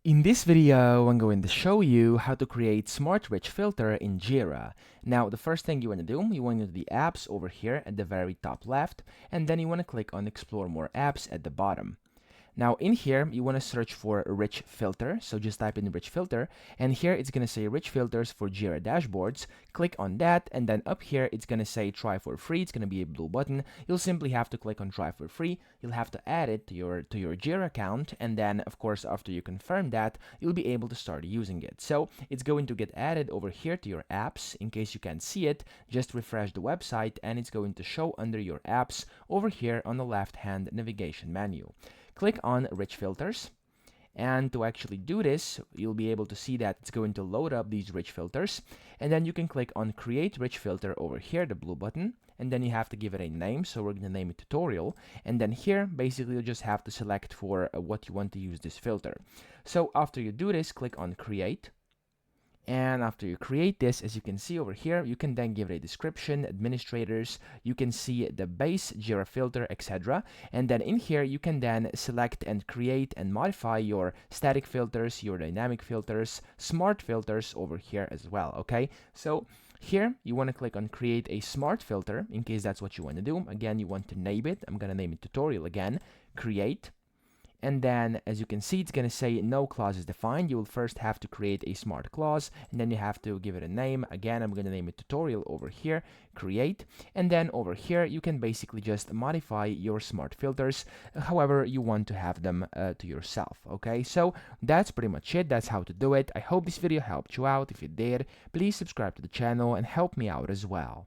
In this video, I'm going to show you how to create Smart Rich Filter in Jira. Now, the first thing you want to do, you want to do the apps over here at the very top left, and then you want to click on Explore More Apps at the bottom. Now in here, you want to search for rich filter. So just type in rich filter, and here it's going to say rich filters for Jira dashboards. Click on that, and then up here it's going to say try for free. It's going to be a blue button. You'll simply have to click on try for free. You'll have to add it to your Jira account, and then of course after you confirm that, you'll be able to start using it. So it's going to get added over here to your apps. In case you can't see it, just refresh the website and it's going to show under your apps over here on the left hand navigation menu. Click on Rich Filters, and to actually do this, you'll be able to see that it's going to load up these rich filters, and then you can click on Create Rich Filter over here, the blue button, and then you have to give it a name, so we're going to name it Tutorial, and then here, basically you just have to select for what you want to use this filter. So after you do this, click on Create. And after you create this, as you can see over here, you can then give it a description, administrators, you can see the base, Jira filter, etc. And then in here, you can then select and create and modify your static filters, your dynamic filters, smart filters over here as well, okay? So here, you want to click on create a smart filter, in case that's what you want to do. Again, you want to name it. I'm going to name it tutorial again, create. And then, as you can see, it's going to say no clause is defined. You will first have to create a smart clause, and then you have to give it a name. Again, I'm going to name it tutorial over here, create. And then over here, you can basically just modify your smart filters however you want to have them to yourself. Okay, so that's pretty much it. That's how to do it. I hope this video helped you out. If it did, please subscribe to the channel and help me out as well.